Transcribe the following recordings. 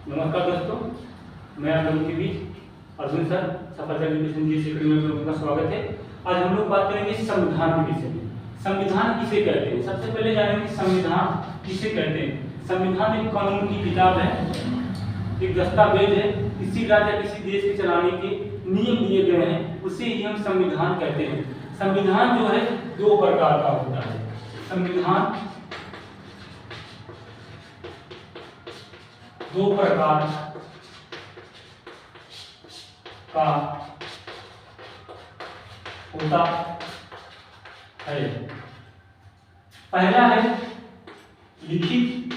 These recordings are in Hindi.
नमस्कार दोस्तों, मैं आप लोगों के बीच अर्जुन सर सफलता एजुकेशन जी से में आपका स्वागत है। आज हम लोग बात करेंगे संविधान के विषय में। संविधान किसे कहते हैं? सबसे पहले जानेंगे संविधान किसे कहते हैं। संविधान एक कानून की किताब है, एक दस्तावेज है। किसी राज्य किसी देश के चलाने के नियम दिए गए हैं, उसे ही हम संविधान कहते हैं। संविधान जो है दो प्रकार का होता है। संविधान दो प्रकार का होता है। पहला है लिखित,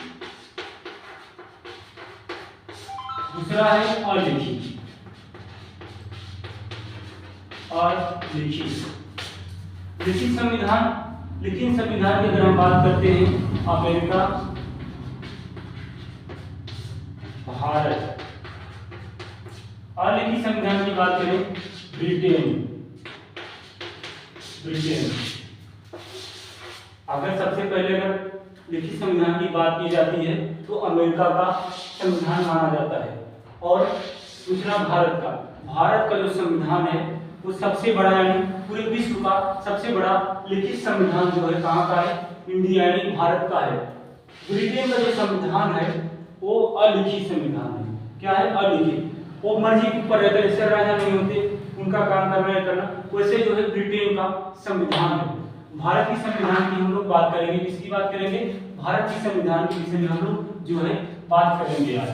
दूसरा है अलिखित। लिखित संविधान, लिखित संविधान की अगर हम बात करते हैं अमेरिका, भारत। अलिखित संविधान की बात करें ब्रिटेन। अगर सबसे पहले अगर लिखित संविधान की बात की जाती है तो अमेरिका का संविधान माना जाता है, और दूसरा भारत का जो संविधान है वो सबसे बड़ा, यानी पूरे विश्व का सबसे बड़ा लिखित संविधान जो है कहाँ का है? इंडिया यानी भारत का है। ब्रिटेन का जो संविधान है वो अलिखित संविधान है। क्या है? अलिखित। वो मर्जी के ऊपर रहता है, जैसे राजा नहीं होते, उनका काम करना है करना, वैसे जो है ब्रिटेन का संविधान है। भारत की संविधान की हम लोग बात करेंगे। किसकी बात करेंगे? भारत की संविधान के विषय में हम लोग जो है बात करेंगे आज।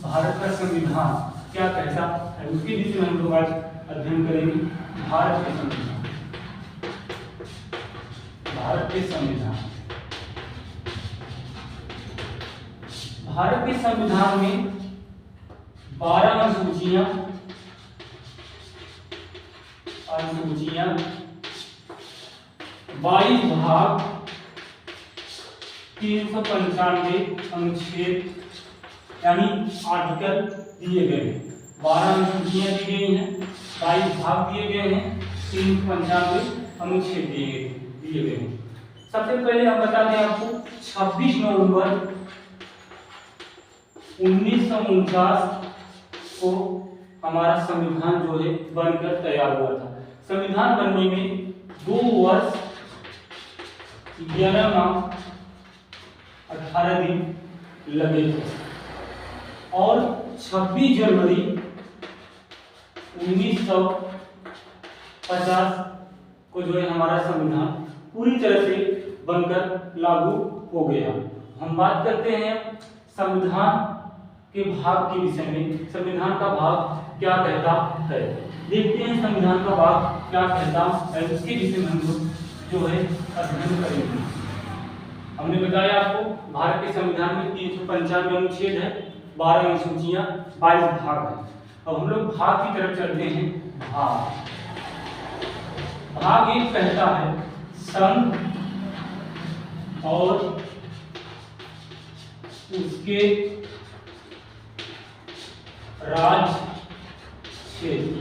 भारत का संविधान क्या कहता है उसके विषय में हम लोग आज अध्ययन करेंगे। भारत के संविधान, भारत के संविधान। भारत के संविधान में 12 अनुसूचियां 22 भाग, 395 अनुच्छेद यानी आर्टिकल दिए गए हैं। 12 अनुसूचियां दी गई हैं, 22 भाग दिए गए हैं, 395 अनुच्छेद दिए गए हैं। सबसे पहले हम बता दें आपको, 26 नवंबर 1949 को हमारा संविधान जो है बनकर तैयार हुआ था। संविधान बनने में 2 वर्ष 11 माह 18 दिन लगे थे, और 26 जनवरी 1950 को जो है हमारा संविधान पूरी तरह से बनकर लागू हो गया। हम बात करते हैं संविधान के भाग के विषय में। संविधान का भाग क्या कहता है, देखते हैं संविधान का भाग क्या कहता है, उसके विषय में हम लोग जो है अध्ययन करेंगे। हमने बताया आपको भारत के संविधान में 395 अनुच्छेद है, 12 अनुसूचियां, 22 भाग है। अब हम लोग भाग की तरफ चलते हैं। भाग 1 कहता है संघ और उसके राज्य क्षेत्र,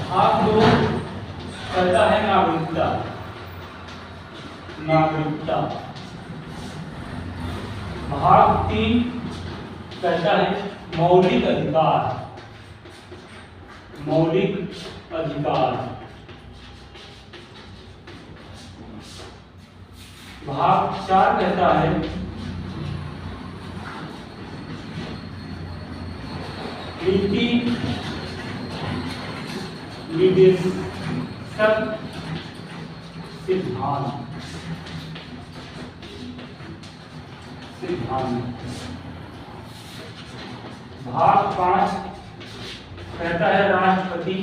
भाग 2 कहता है नागरिकता। भाग 3 कहता है मौलिक अधिकार। भाग 4 कहता है नीति निर्देशक सिद्धांत। भाग 5 कहता है राष्ट्रपति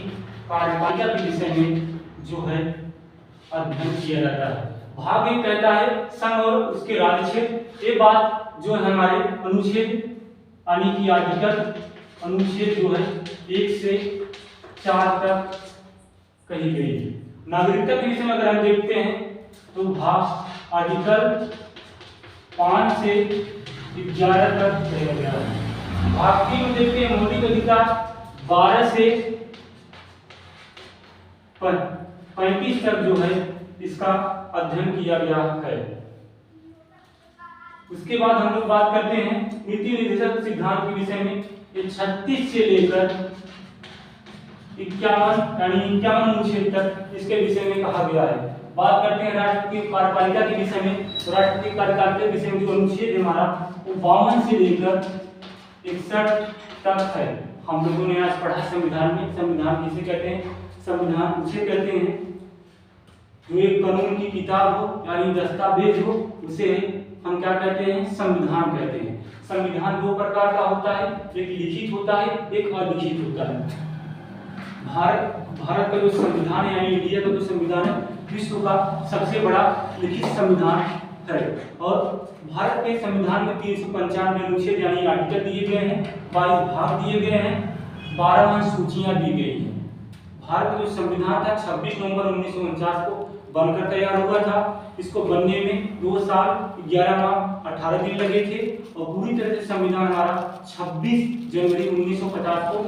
कार्यपालिका के विषय में जो है अध्ययन किया जाता है। भाग 1 कहता है संघ और उसके राज्य क्षेत्र। ये बात जो है हमारे अनुच्छेद यानी कि आर्टिकल अनुच्छेद जो है 1 से 4 तक कही गई है। नागरिकता के विषय में अगर हम देखते हैं तो भाग आर्टिकल 5 से 11 तक कहा गया है। भाग 3 में देखते हैं मौलिक अधिकार 12 से 35 तक जो है इसका अध्ययन किया गया है। उसके बाद हम लोग बात करते हैं नीति निर्देशक सिद्धांत के विषय में। ये 36 से लेकर 51 यानी 51 अनुच्छेद तक इसके विषय में कहा गया है। बात करते हैं राष्ट्रपति कार्यपालिका के विषय में। तो राष्ट्रपति कार्यपालिका के विषय में जो अनुच्छेद है हमारा वो 52 से लेकर 61 तक है। हम लोगों ने आज पढ़ा संविधान में। संविधान किसे कहते हैं? संविधान उसे कहते हैं जो एक कानून की किताब हो यानी दस्तावेज हो, उसे हम क्या कहते हैं? संविधान कहते हैं। संविधान दो प्रकार का होता है, एक लिखित होता है, एक अलिखित होता है। भारत का जो संविधान है यानी इंडिया का जो संविधान है विश्व का सबसे बड़ा लिखित संविधान है। और भारत के संविधान में 395 अनुच्छेद यानी आर्टिकल दिए गए हैं, 22 भाग दिए गए हैं, 12 अनुसूचियां दी गई हैं। भारत का जो संविधान था 26 नवंबर 1949 को बनकर तैयार हुआ था। इसको बनने में 2 साल 11 माह 18 दिन लगे थे और पूरी तरह से संविधान हमारा 26 जनवरी 1950 को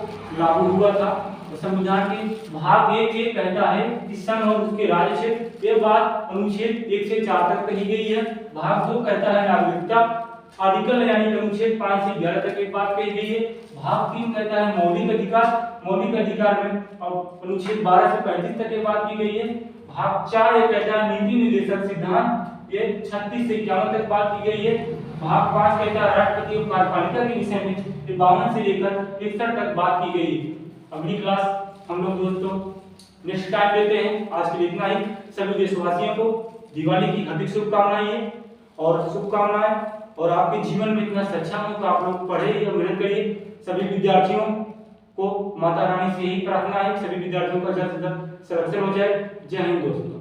लागू हुआ था। तो संविधान के भाग 1 ये कहता है कि संघ और उसके राज्य क्षेत्र, ये बात अनुच्छेद 1 से 4 तक कही गई है। भाग 2 कहता है नागरिकता, आर्टिकल यानी अनुच्छेद 5 से 11 तक एक बात कही गई है। भाग 3 कहता है मौलिक अधिकार, मौलिक अधिकार में अब अनुच्छेद 12 से 35 तक एक बात की गई है। भाग 4 ये कहता है नीति निर्देशक सिद्धांत, ये 36 से 51 तक बात की गई है। भाग 5 कहता है राष्ट्रपति और कार्यपालिका के विषय में, ये 52 से लेकर 61 तक बात की गई है। अगली क्लास हम लोग दोस्तों नेक्स्ट टाइम लेते हैं। आज के लिए इतना ही। सभी देशवासियों को दिवाली की हार्दिक शुभकामनाएं और शुभकामनाएं, और आपके जीवन में इतना सच्चा हो तो आप लोग पढ़े और मेहनत करिए। सभी विद्यार्थियों को माता रानी से यही प्रार्थना है, सभी विद्यार्थियों का जल्द से जल्द सिलेक्शन हो जाए। जय हिंद दोस्तों।